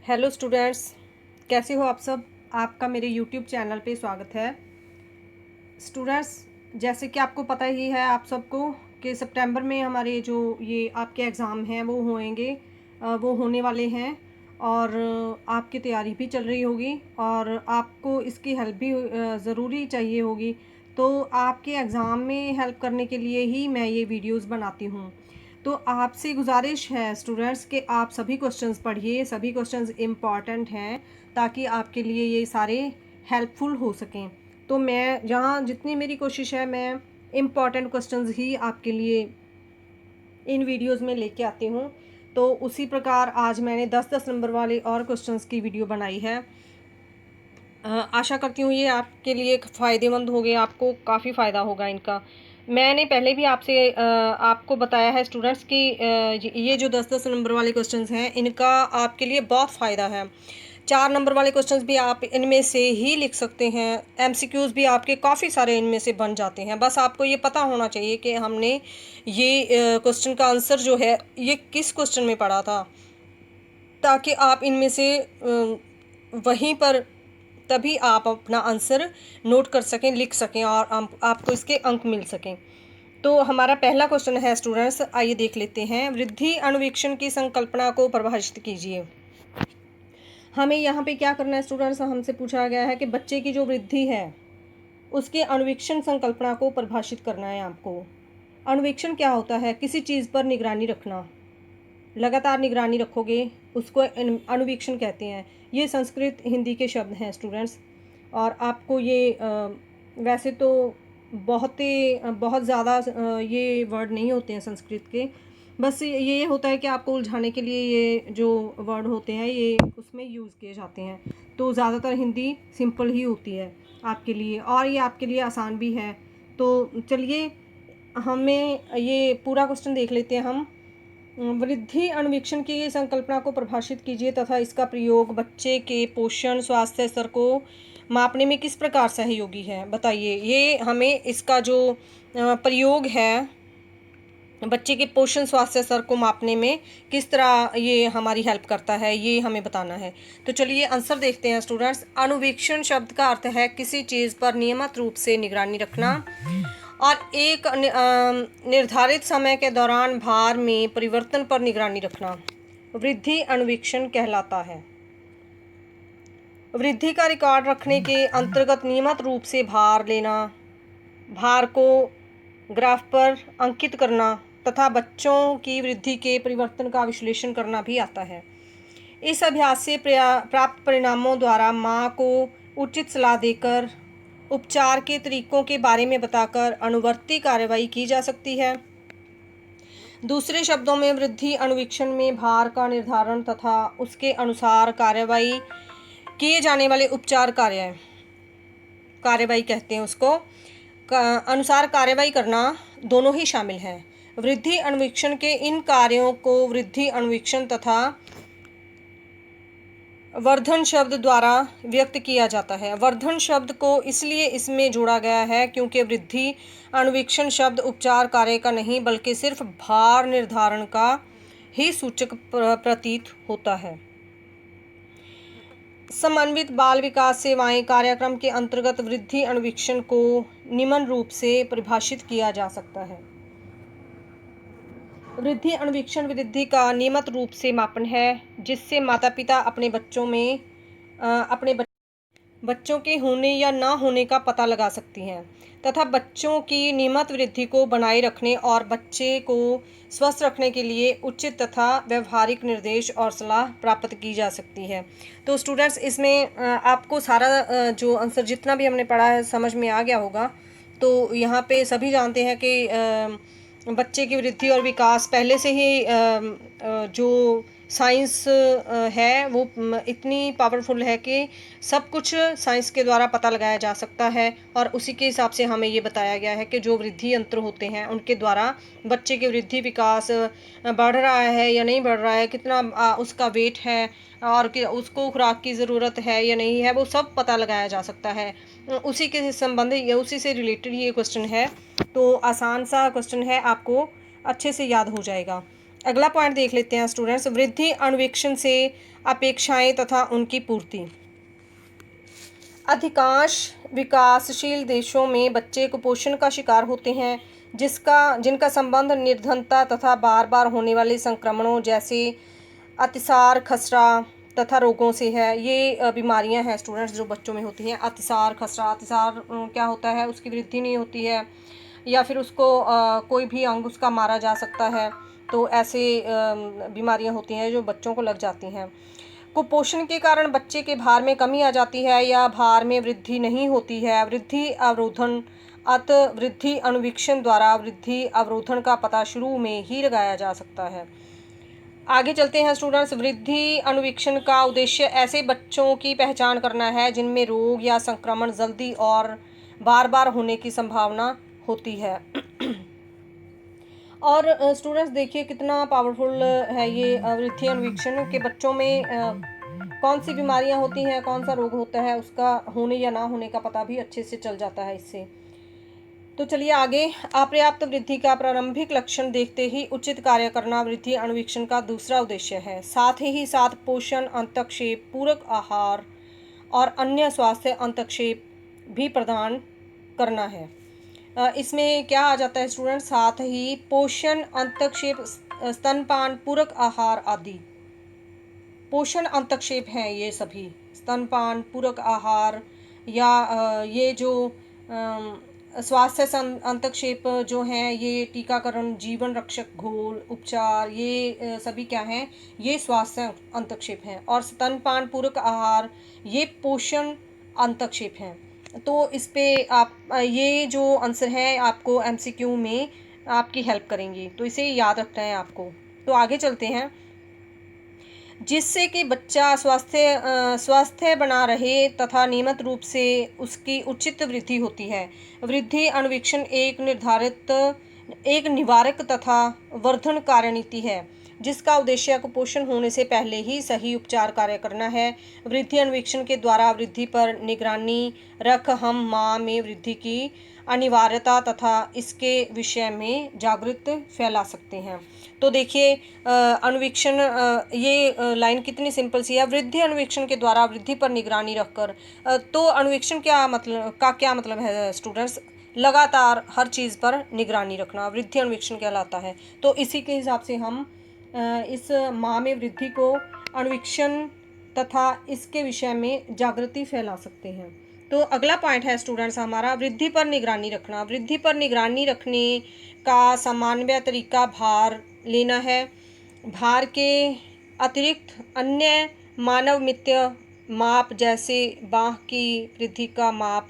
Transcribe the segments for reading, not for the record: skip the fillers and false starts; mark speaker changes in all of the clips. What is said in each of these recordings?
Speaker 1: Hello students, कैसे हो आप सब। आपका मेरे यूट्यूब चैनल पे स्वागत है। स्टूडेंट्स, जैसे कि आपको पता ही है आप सबको कि सितंबर में हमारे जो ये आपके एग्ज़ाम हैं वो होंगे, वो होने वाले हैं और आपकी तैयारी भी चल रही होगी और आपको इसकी हेल्प भी ज़रूरी चाहिए होगी। तो आपके एग्ज़ाम में हेल्प करने के लिए ही मैं ये वीडियोस बनाती हूँ। तो आपसे गुजारिश है स्टूडेंट्स कि आप सभी क्वेश्चंस पढ़िए, सभी क्वेश्चंस इम्पॉर्टेंट हैं ताकि आपके लिए ये सारे हेल्पफुल हो सकें। तो मैं यहाँ जितनी मेरी कोशिश है मैं इम्पॉर्टेंट क्वेश्चंस ही आपके लिए इन वीडियोस में लेके आती हूँ। तो उसी प्रकार आज मैंने 10-10 नंबर वाले और क्वेश्चंस की वीडियो बनाई है। आशा करती हूँ ये आपके लिए फ़ायदेमंद होंगे, आपको काफ़ी फ़ायदा होगा इनका। मैंने पहले भी आपको बताया है स्टूडेंट्स कि ये जो 10-10 नंबर वाले क्वेश्चंस हैं इनका आपके लिए बहुत फ़ायदा है। 4 नंबर वाले क्वेश्चंस भी आप इनमें से ही लिख सकते हैं। एमसीक्यूज़ भी आपके काफ़ी सारे इनमें से बन जाते हैं। बस आपको ये पता होना चाहिए कि हमने ये क्वेश्चन का आंसर जो है ये किस क्वेश्चन में पढ़ा था, ताकि आप इनमें से वहीं पर तभी आप अपना आंसर नोट कर सकें, लिख सकें और आपको इसके अंक मिल सकें। तो हमारा पहला क्वेश्चन है स्टूडेंट्स, आइए देख लेते हैं। वृद्धि अनुवीक्षण की संकल्पना को परिभाषित कीजिए। हमें यहाँ पे क्या करना है स्टूडेंट्स, हमसे पूछा गया है कि बच्चे की जो वृद्धि है उसके अनुवीक्षण संकल्पना को परिभाषित करना है आपको। अनुवीक्षण क्या होता है? किसी चीज़ पर निगरानी रखना, लगातार निगरानी रखोगे उसको अनुवीक्षण कहते हैं। ये संस्कृत हिंदी के शब्द हैं स्टूडेंट्स, और आपको ये वैसे तो बहुत ज़्यादा ये वर्ड नहीं होते हैं संस्कृत के। बस ये होता है कि आपको उलझाने के लिए ये जो वर्ड होते हैं ये उसमें यूज़ किए जाते हैं। तो ज़्यादातर हिंदी सिंपल ही होती है आपके लिए, और ये आपके लिए आसान भी है। तो चलिए हमें ये पूरा क्वेश्चन देख लेते हैं हम। वृद्धि अनुवीक्षण की संकल्पना को परिभाषित कीजिए तथा इसका प्रयोग बच्चे के पोषण स्वास्थ्य स्तर को मापने में किस प्रकार सहयोगी है, बताइए। ये हमें इसका जो प्रयोग है बच्चे के पोषण स्वास्थ्य स्तर को मापने में किस तरह ये हमारी हेल्प करता है, ये हमें बताना है। तो चलिए आंसर देखते हैं स्टूडेंट्स। अनुवीक्षण शब्द का अर्थ है किसी चीज़ पर नियमित रूप से निगरानी रखना और एक निर्धारित समय के दौरान भार में परिवर्तन पर निगरानी रखना वृद्धि अनुवीक्षण कहलाता है। वृद्धि का रिकॉर्ड रखने के अंतर्गत नियमित रूप से भार लेना, भार को ग्राफ पर अंकित करना तथा बच्चों की वृद्धि के परिवर्तन का विश्लेषण करना भी आता है। इस अभ्यास से प्राप्त परिणामों द्वारा माँ को उचित सलाह देकर उपचार के तरीकों के बारे में बताकर अनुवर्ती कार्रवाई की जा सकती है। दूसरे शब्दों में वृद्धि अनुवीक्षण में भार का निर्धारण तथा उसके अनुसार कार्रवाई किए जाने वाले उपचार कार्रवाई कहते हैं उसको, अनुसार कार्रवाई करना दोनों ही शामिल हैं। वृद्धि अनुवीक्षण के इन कार्यों को वृद्धि अनुवीक्षण तथा वर्धन शब्द द्वारा व्यक्त किया जाता है। वर्धन शब्द को इसलिए इसमें जोड़ा गया है क्योंकि वृद्धि अनुवीक्षण शब्द उपचार कार्य का नहीं बल्कि सिर्फ भार निर्धारण का ही सूचक प्रतीत होता है। समन्वित बाल विकास सेवाएं कार्यक्रम के अंतर्गत वृद्धि अनुवीक्षण को निम्न रूप से परिभाषित किया जा सकता है। वृद्धि अनुवीक्षण वृद्धि का नियमित रूप से मापन है जिससे माता पिता अपने बच्चों में अपने बच्चों के होने या ना होने का पता लगा सकती हैं तथा बच्चों की नियमित वृद्धि को बनाए रखने और बच्चे को स्वस्थ रखने के लिए उचित तथा व्यवहारिक निर्देश और सलाह प्राप्त की जा सकती है। तो स्टूडेंट्स, इसमें आपको सारा जो आंसर जितना भी हमने पढ़ा है समझ में आ गया होगा। तो यहाँ पे सभी जानते हैं कि बच्चे की वृद्धि और विकास पहले से ही जो साइंस है वो इतनी पावरफुल है कि सब कुछ साइंस के द्वारा पता लगाया जा सकता है और उसी के हिसाब से हमें ये बताया गया है कि जो वृद्धि यंत्र होते हैं उनके द्वारा बच्चे की वृद्धि विकास बढ़ रहा है या नहीं बढ़ रहा है, कितना उसका वेट है और कि उसको खुराक की ज़रूरत है या नहीं है, वो सब पता लगाया जा सकता है। उसी के संबंध या उसी से रिलेटेड ये क्वेश्चन है। तो आसान सा क्वेश्चन है, आपको अच्छे से याद हो जाएगा। अगला पॉइंट देख लेते हैं स्टूडेंट्स, वृद्धि अनुवीक्षण से अपेक्षाएं तथा उनकी पूर्ति। अधिकांश विकासशील देशों में बच्चे कुपोषण का शिकार होते हैं, जिनका संबंध निर्धनता तथा बार बार होने वाले संक्रमणों जैसे अतिसार, खसरा तथा रोगों से है। ये बीमारियां हैं स्टूडेंट्स जो बच्चों में होती हैं। अतिसार, खसरा, अतिसार क्या होता है, उसकी वृद्धि नहीं होती है या फिर उसको कोई भी अंग उसका मारा जा सकता है। तो ऐसे बीमारियां होती हैं जो बच्चों को लग जाती हैं। कुपोषण के कारण बच्चे के भार में कमी आ जाती है या भार में वृद्धि नहीं होती है। वृद्धि अवरोधन, अतः वृद्धि अनुवीक्षण द्वारा वृद्धि अवरोधन का पता शुरू में ही लगाया जा सकता है। आगे चलते हैं स्टूडेंट्स, वृद्धि अनुवीक्षण का उद्देश्य ऐसे बच्चों की पहचान करना है जिनमें रोग या संक्रमण जल्दी और बार बार होने की संभावना होती है। और स्टूडेंट्स देखिए कितना पावरफुल है ये वृद्धि अनुवीक्षण के बच्चों में कौन सी बीमारियां होती हैं, कौन सा रोग होता है, उसका होने या ना होने का पता भी अच्छे से चल जाता है इससे। तो चलिए आगे, अपर्याप्त वृद्धि का प्रारंभिक लक्षण देखते ही उचित कार्य करना वृद्धि अनुवीक्षण का दूसरा उद्देश्य है। साथ ही साथ पोषण, अंतक्षेप, पूरक आहार और अन्य स्वास्थ्य अंतक्षेप भी प्रदान करना है। इसमें क्या आ जाता है स्टूडेंट, साथ ही पोषण, अंतक्षेप, स्तनपान, पूरक आहार आदि। पोषण अंतक्षेप हैं ये सभी, स्तनपान, पूरक आहार या ये जो स्वास्थ्य अंतक्षेप जो हैं, ये टीकाकरण, जीवन रक्षक घोल, उपचार, ये सभी क्या हैं, ये स्वास्थ्य अंतक्षेप हैं। और स्तनपान, पूरक आहार, ये पोषण अंतक्षेप हैं। तो इस पे आप ये जो आंसर है आपको एमसीक्यू में आपकी हेल्प करेंगी, तो इसे याद रखना है आपको। तो आगे चलते हैं, जिससे कि बच्चा स्वास्थ्य बना रहे तथा नियमित रूप से उसकी उचित वृद्धि होती है। वृद्धि अनुवीक्षण एक निवारक तथा वर्धन कार्यनीति है जिसका उद्देश्य कुपोषण होने से पहले ही सही उपचार कार्य करना है। वृद्धि अनुवीक्षण के द्वारा वृद्धि पर निगरानी रख हम माँ में वृद्धि की अनिवार्यता तथा इसके विषय में जागृति फैला सकते हैं। तो देखिए अनुवीक्षण, ये लाइन कितनी सिंपल सी है, वृद्धि अनुवीक्षण के द्वारा वृद्धि पर निगरानी रखकर। तो अनुवीक्षण क्या मतलब है स्टूडेंट्स, लगातार हर चीज़ पर निगरानी रखना वृद्धि अनुवीक्षण कहलाता है। तो इसी के हिसाब से हम इस माँ में वृद्धि को अनुवीक्षण तथा इसके विषय में जागृति फैला सकते हैं। तो अगला पॉइंट है स्टूडेंट्स हमारा, वृद्धि पर निगरानी रखना। वृद्धि पर निगरानी रखने का सामान्य तरीका भार लेना है। भार के अतिरिक्त अन्य मानवमित्य माप जैसे बांह की वृद्धि का माप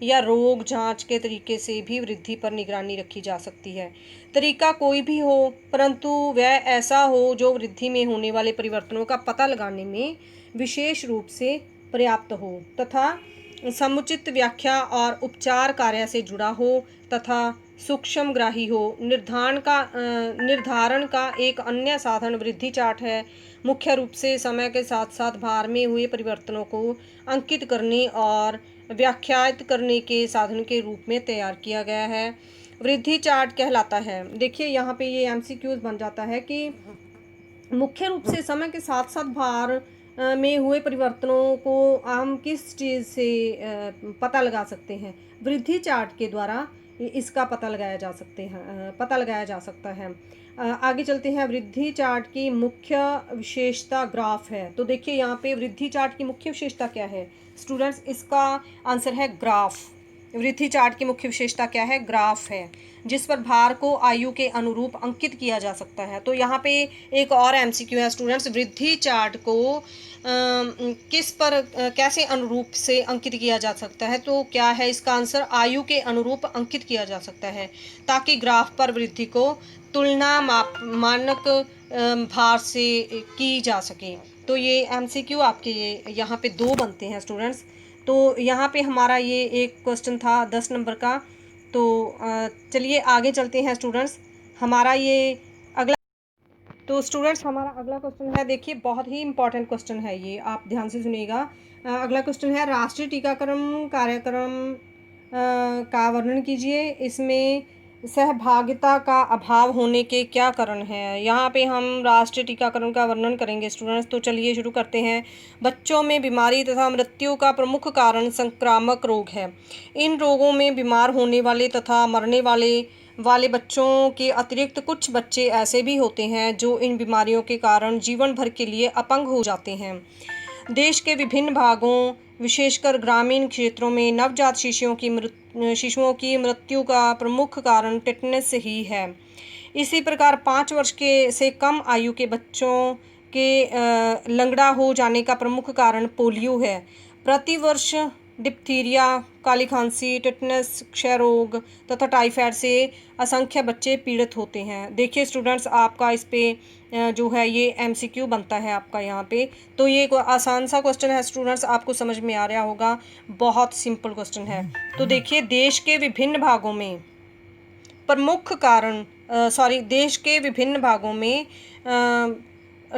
Speaker 1: या रोग जांच के तरीके से भी वृद्धि पर निगरानी रखी जा सकती है। तरीका कोई भी हो, परंतु वह ऐसा हो जो वृद्धि में होने वाले परिवर्तनों का पता लगाने में विशेष रूप से पर्याप्त हो तथा समुचित व्याख्या और उपचार कार्य से जुड़ा हो तथा सूक्ष्मग्राही हो। निर्धारण का एक अन्य साधन वृद्धि चार्ट है। मुख्य रूप से समय के साथ साथ भार में हुए परिवर्तनों को अंकित करने और व्याख्यात करने के साधन के रूप में तैयार किया गया है। वृद्धि चार्ट कहलाता है, देखिए यहाँ पे ये एमसीक्यूज बन जाता है कि मुख्य रूप से समय के साथ साथ भार में हुए परिवर्तनों को हम किस चीज़ से पता लगा सकते हैं, वृद्धि चार्ट के द्वारा इसका पता लगाया जा सकता है। आगे चलते हैं, वृद्धि चार्ट की मुख्य विशेषता ग्राफ है। तो देखिए यहाँ पे वृद्धि चार्ट की मुख्य विशेषता क्या है स्टूडेंट्स, इसका आंसर है ग्राफ। वृद्धि चार्ट की मुख्य विशेषता क्या है, ग्राफ है, जिस पर भार को आयु के अनुरूप अंकित किया जा सकता है। तो यहाँ पे एक और एमसीक्यू है स्टूडेंट्स, वृद्धि चार्ट को किस पर कैसे अनुरूप से अंकित किया जा सकता है, तो क्या है इसका आंसर, आयु के अनुरूप अंकित किया जा सकता है ताकि ग्राफ पर वृद्धि को तुलना मानक भार से की जा सके। तो ये एमसीक्यू आपके ये यहाँ पे 2 बनते हैं स्टूडेंट्स। तो यहाँ पे हमारा ये एक क्वेश्चन था 10 नंबर का। तो चलिए आगे चलते हैं स्टूडेंट्स, हमारा ये अगला, तो स्टूडेंट्स हमारा अगला क्वेश्चन है, देखिए बहुत ही इंपॉर्टेंट क्वेश्चन है ये, आप ध्यान से सुनिएगा। अगला क्वेश्चन है, राष्ट्रीय टीकाकरण कार्यक्रम का वर्णन कीजिए। इसमें सहभागिता का अभाव होने के क्या कारण हैं? यहाँ पे हम राष्ट्रीय टीकाकरण का वर्णन करेंगे स्टूडेंट्स। तो चलिए शुरू करते हैं। बच्चों में बीमारी तथा मृत्यु का प्रमुख कारण संक्रामक रोग है। इन रोगों में बीमार होने वाले तथा मरने वाले बच्चों के अतिरिक्त कुछ बच्चे ऐसे भी होते हैं जो इन बीमारियों के कारण जीवन भर के लिए अपंग हो जाते हैं। देश के विभिन्न भागों, विशेषकर ग्रामीण क्षेत्रों में नवजात शिशुओं की मृत्यु का प्रमुख कारण टिटनेस ही है। इसी प्रकार 5 वर्ष के से कम आयु के बच्चों के लंगड़ा हो जाने का प्रमुख कारण पोलियो है। प्रतिवर्ष डिप्थीरिया, काली खांसी, टिटनेस, क्षय रोग तथा टाइफाइड से असंख्य बच्चे पीड़ित होते हैं। देखिए स्टूडेंट्स, आपका इस पे जो है ये एमसीक्यू बनता है आपका यहाँ पे। तो ये आसान सा क्वेश्चन है स्टूडेंट्स, आपको समझ में आ रहा होगा। बहुत सिंपल क्वेश्चन है। तो देखिए, देश के विभिन्न भागों में प्रमुख कारण देश के विभिन्न भागों में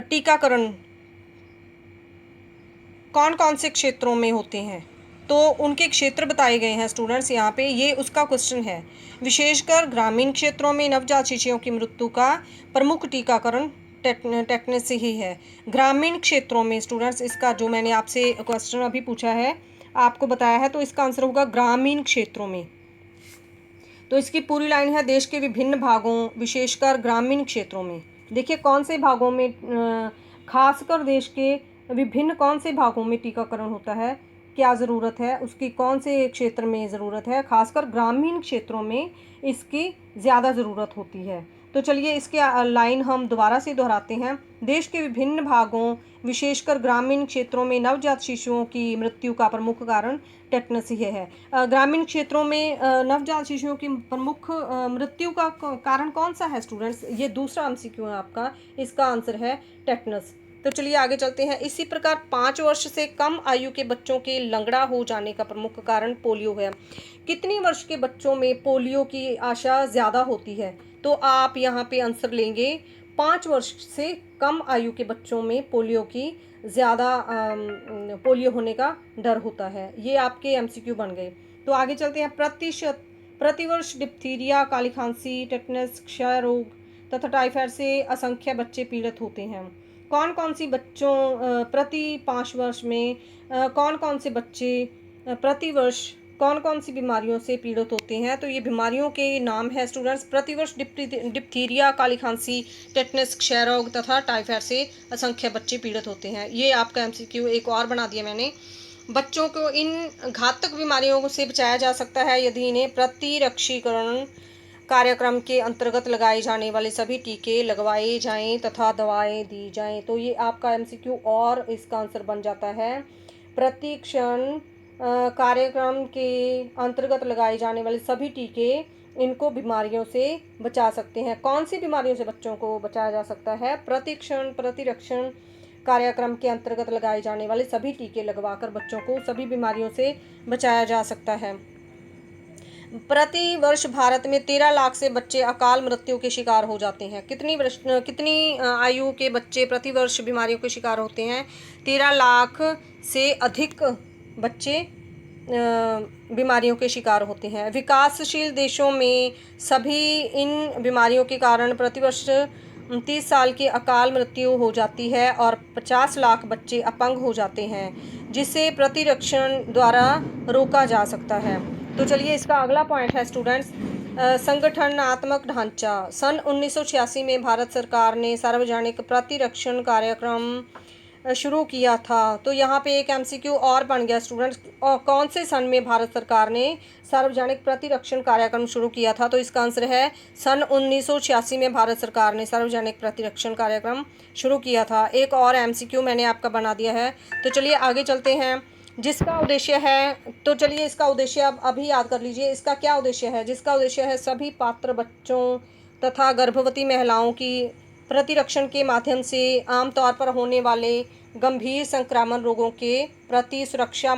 Speaker 1: टीकाकरण कौन कौन से क्षेत्रों में होते हैं, तो उनके क्षेत्र बताए गए हैं स्टूडेंट्स यहाँ पे। ये उसका क्वेश्चन है। विशेषकर ग्रामीण क्षेत्रों में नवजात शिशुओं की मृत्यु का प्रमुख टीकाकरण टेटनस से ही है। ग्रामीण क्षेत्रों में स्टूडेंट्स, इसका जो मैंने आपसे क्वेश्चन अभी पूछा है, आपको बताया है, तो इसका आंसर होगा ग्रामीण क्षेत्रों में। तो इसकी पूरी लाइन है, देश के विभिन्न भागों, विशेषकर ग्रामीण क्षेत्रों में। देखिए कौन से भागों में, खासकर देश के विभिन्न कौन से भागों में टीकाकरण होता है, क्या ज़रूरत है उसकी, कौन से क्षेत्र में ज़रूरत है, खासकर ग्रामीण क्षेत्रों में इसकी ज़्यादा ज़रूरत होती है। तो चलिए इसके लाइन हम दोबारा से दोहराते हैं। देश के विभिन्न भागों, विशेषकर ग्रामीण क्षेत्रों में नवजात शिशुओं की मृत्यु का प्रमुख कारण टेटनस ही है। ग्रामीण क्षेत्रों में नवजात शिशुओं की प्रमुख मृत्यु का कारण कौन सा है स्टूडेंट्स? ये दूसरा एमसीक्यू है आपका, इसका आंसर है टेटनस। तो चलिए आगे चलते हैं। इसी प्रकार 5 वर्ष से कम आयु के बच्चों के लंगड़ा हो जाने का प्रमुख कारण पोलियो है। कितनी वर्ष के बच्चों में पोलियो की आशा ज़्यादा होती है? तो आप यहाँ पे आंसर लेंगे 5 वर्ष से कम आयु के बच्चों में पोलियो होने का डर होता है। ये आपके एमसीक्यू बन गए। तो आगे चलते हैं। प्रतिवर्ष डिप्थीरिया, काली खांसी, टेटनस, क्षय रोग तथा टाइफाइड से असंख्य बच्चे पीड़ित होते हैं। कौन कौन सी बच्चों प्रति 5 वर्ष में कौन कौन से बच्चे प्रतिवर्ष कौन कौन सी बीमारियों से पीड़ित होते हैं? तो ये बीमारियों के नाम है स्टूडेंट्स। प्रतिवर्ष डिप्थीरिया, काली खांसी, टेटनस, क्षय रोग तथा टाइफाइड से असंख्य बच्चे पीड़ित होते हैं। ये आपका एमसीक्यू एक और बना दिया मैंने। बच्चों को इन घातक बीमारियों से बचाया जा सकता है यदि इन्हें प्रतिरक्षीकरण कार्यक्रम के अंतर्गत लगाए जाने वाले सभी टीके लगवाए जाएं तथा दवाएं दी जाएं। तो ये आपका एमसीक्यू और इसका आंसर बन जाता है, प्रतिरक्षण कार्यक्रम के अंतर्गत लगाए जाने वाले सभी टीके इनको बीमारियों से बचा सकते हैं। कौन सी बीमारियों से बच्चों को बचाया जा सकता है? प्रतिरक्षण कार्यक्रम के अंतर्गत लगाए जाने वाले सभी टीके लगवाकर बच्चों को सभी बीमारियों से बचाया जा सकता है। प्रति वर्ष भारत में 13 लाख से बच्चे अकाल मृत्यु के शिकार हो जाते हैं। कितनी आयु के बच्चे प्रति वर्ष बीमारियों के शिकार होते हैं? 13 लाख से अधिक बच्चे बीमारियों के शिकार होते हैं। विकासशील देशों में सभी इन बीमारियों के कारण प्रतिवर्ष 30 साल की अकाल मृत्यु हो जाती है और 50 लाख बच्चे अपंग हो जाते हैं, जिसे प्रतिरक्षण द्वारा रोका जा सकता है। तो चलिए इसका अगला पॉइंट है स्टूडेंट्स, संगठनात्मक ढांचा। सन 1986 में भारत सरकार ने सार्वजनिक प्रतिरक्षण कार्यक्रम शुरू किया था। तो यहाँ पे एक एमसीक्यू और बन गया स्टूडेंट्स, और कौन से सन में भारत सरकार ने सार्वजनिक प्रतिरक्षण कार्यक्रम शुरू किया था? तो इसका आंसर है सन 1986 में भारत सरकार ने सार्वजनिक प्रतिरक्षण कार्यक्रम शुरू किया था। एक और एमसीक्यू मैंने आपका बना दिया है। तो चलिए आगे चलते हैं। जिसका उद्देश्य है, तो चलिए इसका उद्देश्य आप अभी याद कर लीजिए, इसका क्या उद्देश्य है? जिसका उद्देश्य है सभी पात्र बच्चों तथा गर्भवती महिलाओं की प्रतिरक्षण के माध्यम से आमतौर पर होने वाले गंभीर संक्रामक रोगों के प्रति सुरक्षा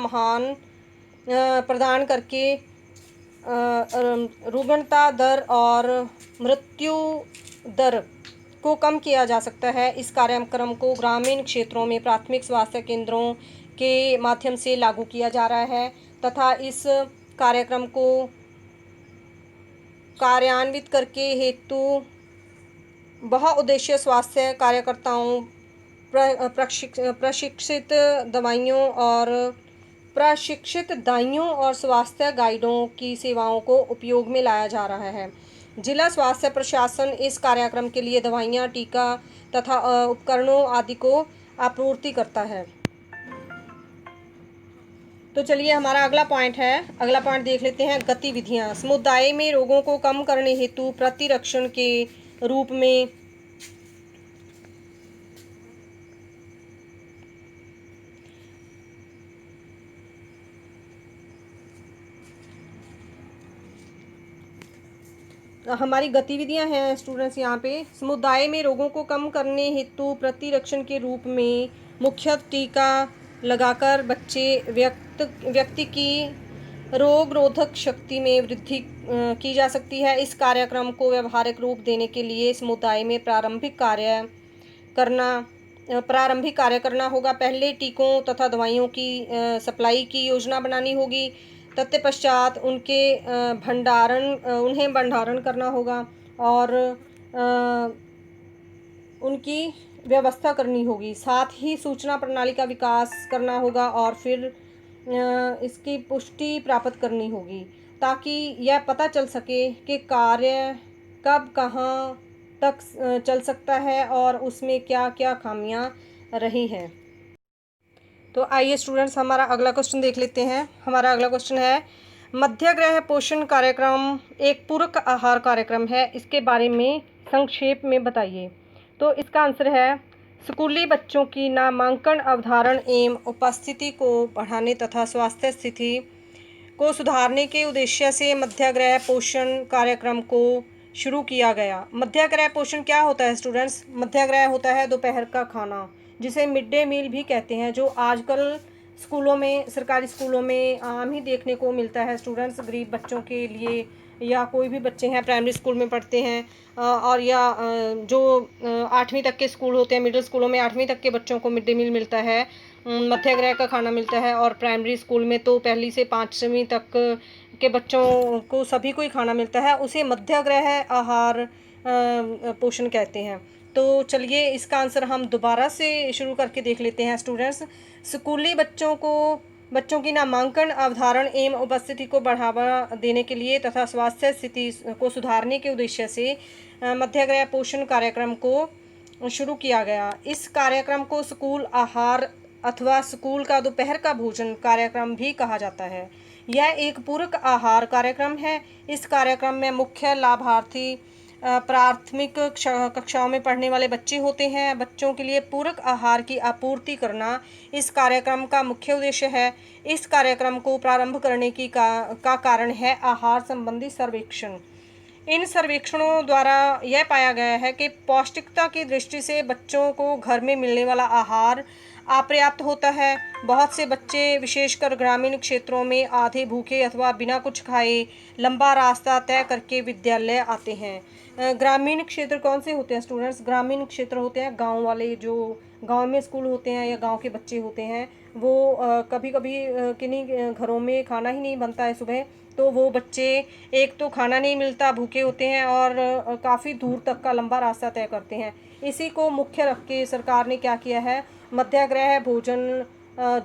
Speaker 1: प्रदान करके रुग्णता दर और मृत्यु दर को कम किया जा सकता है। इस कार्यक्रम को ग्रामीण क्षेत्रों में प्राथमिक स्वास्थ्य केंद्रों के माध्यम से लागू किया जा रहा है तथा इस कार्यक्रम को कार्यान्वित करके हेतु बहुउद्देशीय स्वास्थ्य कार्यकर्ताओं, प्रशिक्षित दाइयों और स्वास्थ्य गाइडों की सेवाओं को उपयोग में लाया जा रहा है। जिला स्वास्थ्य प्रशासन इस कार्यक्रम के लिए दवाइयाँ, टीका तथा उपकरणों आदि को आपूर्ति करता है। तो चलिए हमारा अगला पॉइंट देख लेते हैं, गतिविधियाँ। समुदाय में रोगों को कम करने हेतु प्रतिरक्षण के रूप में हमारी गतिविधियां हैं स्टूडेंट्स यहाँ पे। समुदाय में रोगों को कम करने हेतु प्रतिरक्षण के रूप में मुख्यतः टीका लगाकर व्यक्ति की रोग रोधक शक्ति में वृद्धि की जा सकती है। इस कार्यक्रम को व्यवहारिक रूप देने के लिए समुदाय में प्रारंभिक कार्य करना होगा। पहले टीकों तथा दवाइयों की सप्लाई की योजना बनानी होगी। तत्पश्चात उन्हें भंडारण करना होगा और उनकी व्यवस्था करनी होगी। साथ ही सूचना प्रणाली का विकास करना होगा और फिर इसकी पुष्टि प्राप्त करनी होगी ताकि यह पता चल सके कि कार्य कब कहाँ तक चल सकता है और उसमें क्या क्या खामियां रही हैं। तो आइए स्टूडेंट्स हमारा अगला क्वेश्चन देख लेते हैं। हमारा अगला क्वेश्चन है, मध्याह्न पोषण कार्यक्रम एक पूरक आहार कार्यक्रम है, इसके बारे में संक्षेप में बताइए। तो इसका आंसर है, स्कूली बच्चों की नामांकन अवधारण एवं उपस्थिति को बढ़ाने तथा स्वास्थ्य स्थिति को सुधारने के उद्देश्य से मध्याह्न पोषण कार्यक्रम को शुरू किया गया। मध्याह्न पोषण क्या होता है स्टूडेंट्स? मध्याह्न होता है दोपहर का खाना, जिसे मिड डे मील भी कहते हैं, जो आजकल स्कूलों में, सरकारी स्कूलों में आम ही देखने को मिलता है स्टूडेंट्स। गरीब बच्चों के लिए या कोई भी बच्चे हैं प्राइमरी स्कूल में पढ़ते हैं और या जो 8वीं तक के स्कूल होते हैं, मिडिल स्कूलों में 8वीं तक के बच्चों को मिड डे मील मिलता है, मध्याह्न का खाना मिलता है। और प्राइमरी स्कूल में तो 1ली से 5वीं तक के बच्चों को सभी को ही खाना मिलता है, उसे मध्याह्न आहार पोषण कहते हैं। तो चलिए इसका आंसर हम दोबारा से शुरू करके देख लेते हैं स्टूडेंट्स। स्कूली बच्चों की नामांकन अवधारण एवं उपस्थिति को बढ़ावा देने के लिए तथा स्वास्थ्य स्थिति को सुधारने के उद्देश्य से मध्याह्न पोषण कार्यक्रम को शुरू किया गया। इस कार्यक्रम को स्कूल आहार अथवा स्कूल का दोपहर का भोजन कार्यक्रम भी कहा जाता है। यह एक पूरक आहार कार्यक्रम है। इस कार्यक्रम में मुख्य लाभार्थी प्राथमिक कक्षाओं में पढ़ने वाले बच्चे होते हैं। बच्चों के लिए पूरक आहार की आपूर्ति करना इस कार्यक्रम का मुख्य उद्देश्य है। इस कार्यक्रम को प्रारंभ करने का कारण है आहार संबंधी सर्वेक्षण। इन सर्वेक्षणों द्वारा यह पाया गया है कि पौष्टिकता की दृष्टि से बच्चों को घर में मिलने वाला आहार अपर्याप्त होता है। बहुत से बच्चे विशेषकर ग्रामीण क्षेत्रों में आधे भूखे अथवा बिना कुछ खाए लंबा रास्ता तय करके विद्यालय आते हैं। ग्रामीण क्षेत्र कौन से होते हैं स्टूडेंट्स? ग्रामीण क्षेत्र होते हैं गांव वाले, जो गांव में स्कूल होते हैं या गांव के बच्चे होते हैं, वो कभी कभी किन्हीं घरों में खाना ही नहीं बनता है सुबह, तो वो बच्चे एक तो खाना नहीं मिलता, भूखे होते हैं और काफ़ी दूर तक का लंबा रास्ता तय करते हैं। इसी को मुख्य रख के सरकार ने क्या किया है, मध्याह्न भोजन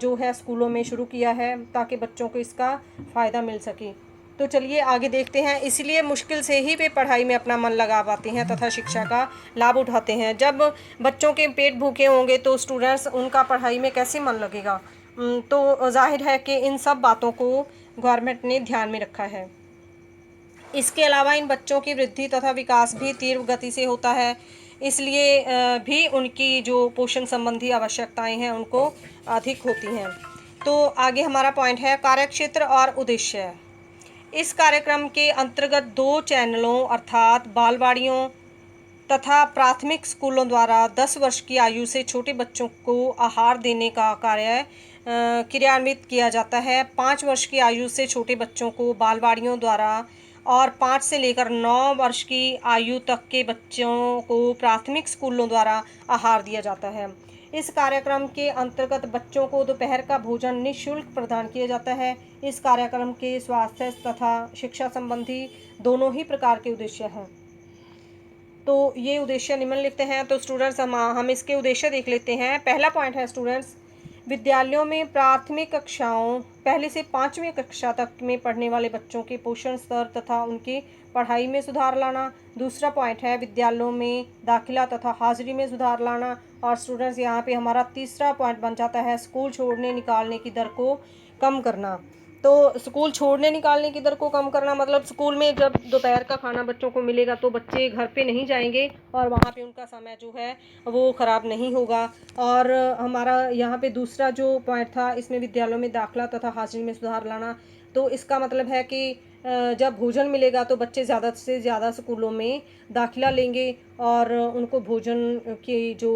Speaker 1: जो है स्कूलों में शुरू किया है ताकि बच्चों को इसका फ़ायदा मिल सके। तो चलिए आगे देखते हैं। इसलिए मुश्किल से ही वे पढ़ाई में अपना मन लगा पाते हैं तथा शिक्षा का लाभ उठाते हैं। जब बच्चों के पेट भूखे होंगे तो स्टूडेंट्स उनका पढ़ाई में कैसे मन लगेगा? तो जाहिर है कि इन सब बातों को गवर्नमेंट ने ध्यान में रखा है। इसके अलावा इन बच्चों की वृद्धि तथा विकास भी तीव्र गति से होता है, इसलिए भी उनकी जो पोषण संबंधी आवश्यकताएं हैं उनको अधिक होती हैं। तो आगे हमारा पॉइंट है, कार्यक्षेत्र और उद्देश्य। इस कार्यक्रम के अंतर्गत 2 चैनलों अर्थात बालवाड़ियों तथा प्राथमिक स्कूलों द्वारा 10 वर्ष की आयु से छोटे बच्चों को आहार देने का कार्य क्रियान्वित किया जाता है। 5 वर्ष की आयु से छोटे बच्चों को बालवाड़ियों द्वारा और 5 से लेकर 9 वर्ष की आयु तक के बच्चों को प्राथमिक स्कूलों द्वारा आहार दिया जाता है। इस कार्यक्रम के अंतर्गत बच्चों को दोपहर का भोजन निःशुल्क प्रदान किया जाता है। इस कार्यक्रम के स्वास्थ्य तथा शिक्षा संबंधी दोनों ही प्रकार के उद्देश्य हैं। तो ये उद्देश्य निम्नलिखित हैं। तो स्टूडेंट्स हम इसके उद्देश्य देख लेते हैं। पहला पॉइंट है स्टूडेंट्स, विद्यालयों में प्राथमिक कक्षाओं पहली से 5वीं कक्षा तक में पढ़ने वाले बच्चों के पोषण स्तर तथा उनकी पढ़ाई में सुधार लाना। दूसरा पॉइंट है विद्यालयों में दाखिला तथा हाजिरी में सुधार लाना। और स्टूडेंट्स यहाँ पे हमारा तीसरा पॉइंट बन जाता है स्कूल छोड़ने निकालने की दर को कम करना। तो स्कूल छोड़ने निकालने की दर को कम करना मतलब स्कूल में जब दोपहर का खाना बच्चों को मिलेगा तो बच्चे घर पे नहीं जाएंगे और वहाँ पे उनका समय जो है वो ख़राब नहीं होगा। और हमारा यहाँ पे दूसरा जो पॉइंट था, इसमें विद्यालयों में दाखिला तथा हाजिरी में सुधार लाना। तो इसका मतलब है कि जब भोजन मिलेगा तो बच्चे ज़्यादा से ज़्यादा स्कूलों में दाखिला लेंगे और उनको भोजन की जो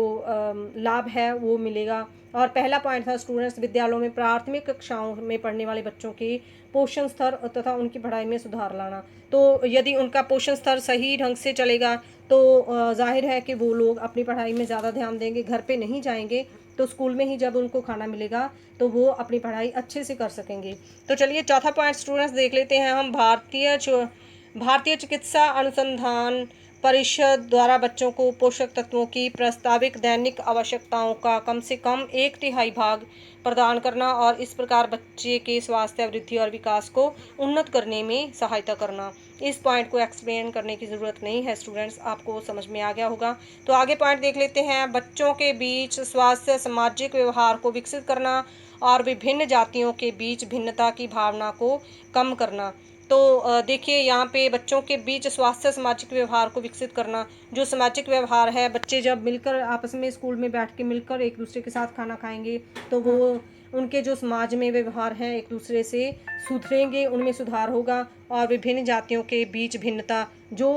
Speaker 1: लाभ है वो मिलेगा। और पहला पॉइंट था स्टूडेंट्स, विद्यालयों में प्राथमिक कक्षाओं में पढ़ने वाले बच्चों के पोषण स्तर तथा उनकी पढ़ाई में सुधार लाना। तो यदि उनका पोषण स्तर सही ढंग से चलेगा तो जाहिर है कि वो लोग अपनी पढ़ाई में ज़्यादा ध्यान देंगे, घर पे नहीं जाएंगे। तो स्कूल में ही जब उनको खाना मिलेगा तो वो अपनी पढ़ाई अच्छे से कर सकेंगे। तो चलिए चौथा पॉइंट स्टूडेंट्स देख लेते हैं हम। भारतीय चिकित्सा अनुसंधान परिषद द्वारा बच्चों को पोषक तत्वों की प्रस्तावित दैनिक आवश्यकताओं का कम से कम 1/3 भाग प्रदान करना और इस प्रकार बच्चे के स्वास्थ्य, वृद्धि और विकास को उन्नत करने में सहायता करना। इस पॉइंट को एक्सप्लेन करने की ज़रूरत नहीं है स्टूडेंट्स, आपको समझ में आ गया होगा। तो आगे पॉइंट देख लेते हैं। बच्चों के बीच स्वास्थ्य सामाजिक व्यवहार को विकसित करना और विभिन्न जातियों के बीच भिन्नता की भावना को कम करना। तो देखिए यहाँ पे बच्चों के बीच स्वास्थ्य सामाजिक व्यवहार को विकसित करना। जो सामाजिक व्यवहार है, बच्चे जब मिलकर आपस में स्कूल में बैठ के मिलकर एक दूसरे के साथ खाना खाएंगे तो वो उनके जो समाज में व्यवहार हैं एक दूसरे से सुधरेंगे, उनमें सुधार होगा। और विभिन्न जातियों के बीच भिन्नता, जो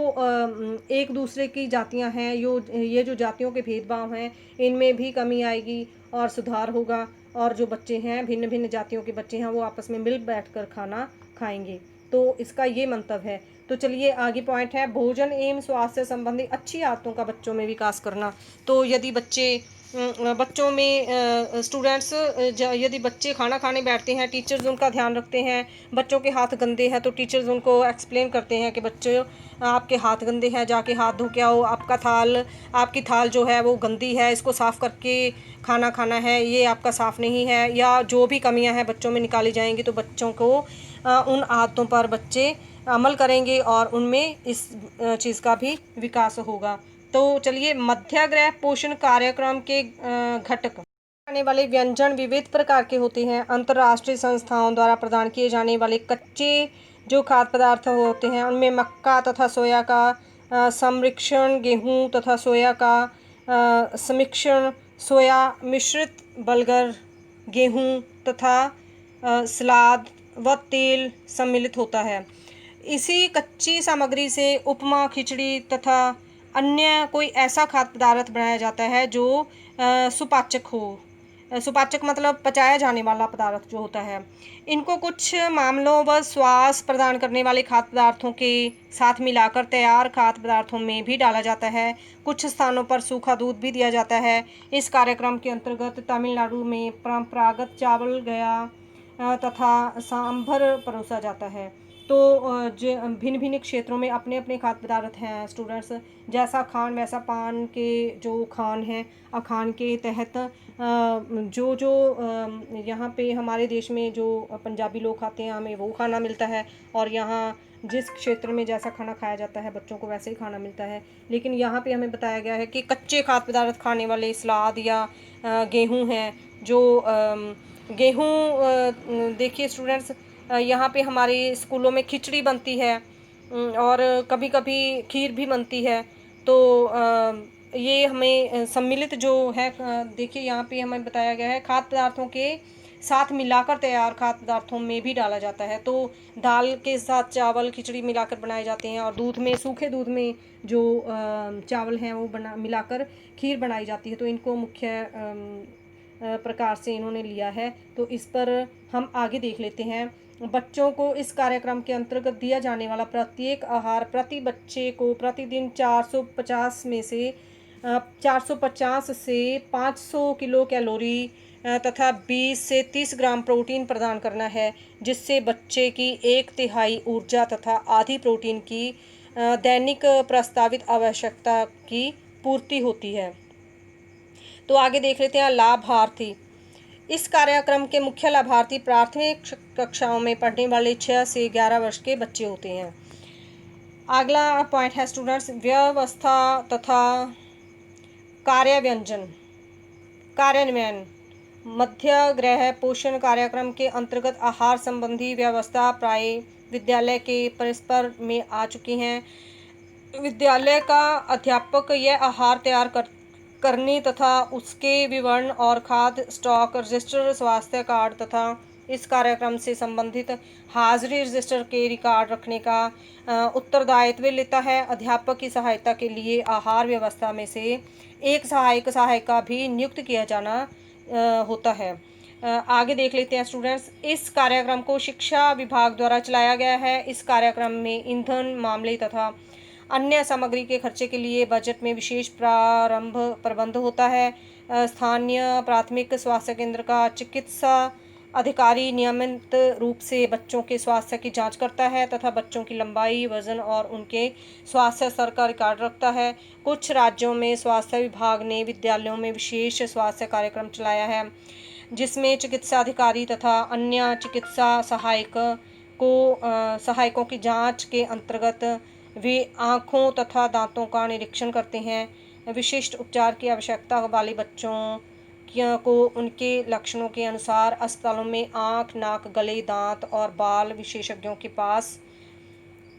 Speaker 1: एक दूसरे की जातियां हैं, ये जो जातियों के भेदभाव हैं इनमें भी कमी आएगी और सुधार होगा। और जो बच्चे हैं, भिन्न भिन्न जातियों के बच्चे हैं, वो आपस में मिल बैठकर खाना खाएंगे। तो इसका ये मंतव्य है। तो चलिए आगे पॉइंट है भोजन एवं स्वास्थ्य संबंधी अच्छी आदतों का बच्चों में विकास करना। तो यदि बच्चों में स्टूडेंट्स यदि बच्चे खाना खाने बैठते हैं, टीचर्स उनका ध्यान रखते हैं, बच्चों के हाथ गंदे हैं तो टीचर्स उनको एक्सप्लेन करते हैं कि बच्चों आपके हाथ गंदे हैं, जाके हाथ धो के आओ, आपकी थाल जो है वो गंदी है, इसको साफ़ करके खाना खाना है, ये आपका साफ़ नहीं है। या जो भी कमियां हैं बच्चों में निकाली जाएंगी तो बच्चों को उन आदतों पर बच्चे अमल करेंगे और उनमें इस चीज़ का भी विकास होगा। तो चलिए मध्याह्न पोषण कार्यक्रम के घटक आने वाले व्यंजन विविध प्रकार के होते हैं। अंतर्राष्ट्रीय संस्थाओं द्वारा प्रदान किए जाने वाले कच्चे जो खाद्य पदार्थ होते हैं उनमें मक्का तथा सोया का संमिश्रण, गेहूँ तथा सोया का संमिश्रण, सोया मिश्रित बलगर, गेहूँ तथा सलाद व तेल सम्मिलित होता है। इसी कच्ची सामग्री से उपमा, खिचड़ी तथा अन्य कोई ऐसा खाद्य पदार्थ बनाया जाता है जो सुपाचक हो। सुपाचक मतलब पचाया जाने वाला पदार्थ जो होता है। इनको कुछ मामलों व स्वास्थ्य प्रदान करने वाले खाद्य पदार्थों के साथ मिलाकर तैयार खाद्य पदार्थों में भी डाला जाता है। कुछ स्थानों पर सूखा दूध भी दिया जाता है। इस कार्यक्रम के अंतर्गत तमिलनाडु में परंपरागत चावल गया तथा सांभर परोसा जाता है। तो भिन्न भिन्न क्षेत्रों में अपने अपने खाद्य पदार्थ हैं स्टूडेंट्स। जैसा खान वैसा पान के जो खान है, अखान के तहत जो जो यहाँ पे हमारे देश में जो पंजाबी लोग खाते हैं हमें वो खाना मिलता है, और यहाँ जिस क्षेत्र में जैसा खाना खाया जाता है बच्चों को वैसे ही खाना मिलता है। लेकिन यहाँ पे हमें बताया गया है कि कच्चे खाद्य पदार्थ खाने वाले सलाद या गेहूँ हैं, जो गेहूँ देखिए स्टूडेंट्स यहाँ पे हमारे स्कूलों में खिचड़ी बनती है और कभी कभी खीर भी बनती है। तो ये हमें सम्मिलित जो है देखिए यहाँ पे हमें बताया गया है खाद्य पदार्थों के साथ मिलाकर तैयार खाद्य पदार्थों में भी डाला जाता है। तो दाल के साथ चावल खिचड़ी मिलाकर बनाए जाते हैं, और दूध में, सूखे दूध में जो चावल हैं वो मिलाकर खीर बनाई जाती है। तो इनको मुख्य प्रकार से इन्होंने लिया है। तो इस पर हम आगे देख लेते हैं। बच्चों को इस कार्यक्रम के अंतर्गत दिया जाने वाला प्रत्येक आहार प्रति बच्चे को प्रतिदिन 450 में से 450 से 500 किलो कैलोरी तथा 20 से 30 ग्राम प्रोटीन प्रदान करना है, जिससे बच्चे की 1/3 ऊर्जा तथा आधी प्रोटीन की दैनिक प्रस्तावित आवश्यकता की पूर्ति होती है। तो आगे देख लेते हैं लाभार्थी। इस कार्यक्रम के मुख्य लाभार्थी प्राथमिक कक्षाओं में पढ़ने वाले 6 से 11 वर्ष के बच्चे होते हैं। अगला पॉइंट है स्टूडेंट्स, व्यवस्था तथा कार्यान्वयन। मध्य गृह पोषण कार्यक्रम के अंतर्गत आहार संबंधी व्यवस्था प्राय विद्यालय के परिसर में आ चुकी हैं। विद्यालय का अध्यापक यह आहार तैयार करने तथा उसके विवरण और खाद्य स्टॉक रजिस्टर, स्वास्थ्य कार्ड तथा इस कार्यक्रम से संबंधित हाजिरी रजिस्टर के रिकॉर्ड रखने का उत्तरदायित्व लेता है। अध्यापक की सहायता के लिए आहार व्यवस्था में से एक सहायिका भी नियुक्त किया जाना होता है। आगे देख लेते हैं स्टूडेंट्स, इस कार्यक्रम को शिक्षा विभाग द्वारा चलाया गया है। इस कार्यक्रम में ईंधन मामले तथा अन्य सामग्री के खर्चे के लिए बजट में विशेष प्रबंध होता है। स्थानीय प्राथमिक स्वास्थ्य केंद्र का चिकित्सा अधिकारी नियमित रूप से बच्चों के स्वास्थ्य की जांच करता है तथा बच्चों की लंबाई, वजन और उनके स्वास्थ्य स्तर का रिकॉर्ड रखता है। कुछ राज्यों में स्वास्थ्य विभाग ने विद्यालयों में विशेष स्वास्थ्य कार्यक्रम चलाया है, जिसमें चिकित्सा अधिकारी तथा अन्य चिकित्सा सहायकों की जांच के अंतर्गत वे आँखों तथा दांतों का निरीक्षण करते हैं। विशिष्ट उपचार की आवश्यकता वाले बच्चों को उनके लक्षणों के अनुसार अस्पतालों में आँख, नाक, गले, दांत और बाल विशेषज्ञों के पास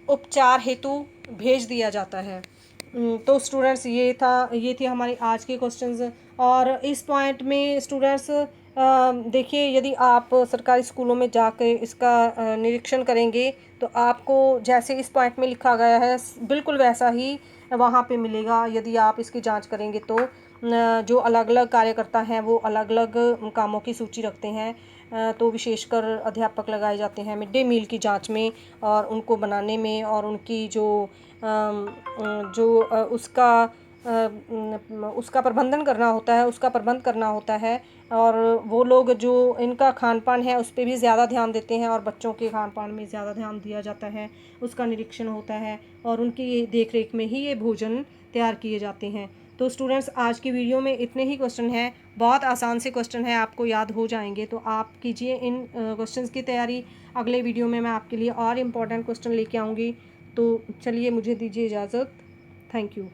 Speaker 1: उपचार हेतु भेज दिया जाता है। तो स्टूडेंट्स ये थी हमारी आज के क्वेश्चंस। और इस पॉइंट में स्टूडेंट्स देखिए, यदि आप सरकारी स्कूलों में जाकर इसका निरीक्षण करेंगे तो आपको जैसे इस पॉइंट में लिखा गया है बिल्कुल वैसा ही वहाँ पे मिलेगा। यदि आप इसकी जांच करेंगे तो जो अलग अलग कार्यकर्ता हैं वो अलग अलग कामों की सूची रखते हैं। तो विशेषकर अध्यापक लगाए जाते हैं मिड डे मील की जांच में और उनको बनाने में, और उनकी उसका प्रबंधन करना होता है, उसका प्रबंध करना होता है। और वो लोग जो इनका खान पान है उस पर भी ज़्यादा ध्यान देते हैं और बच्चों के खान पान में ज़्यादा ध्यान दिया जाता है, उसका निरीक्षण होता है और उनकी देख रेख में ही ये भोजन तैयार किए जाते हैं। तो स्टूडेंट्स, आज की वीडियो में इतने ही क्वेश्चन हैं, बहुत आसान से क्वेश्चन है, आपको याद हो जाएंगे। तो आप कीजिए इन क्वेश्चंस की तैयारी। अगले वीडियो में मैं आपके लिए और इम्पोर्टेंट क्वेश्चन लेके आऊँगी। तो चलिए, मुझे दीजिए इजाज़त। Thank you.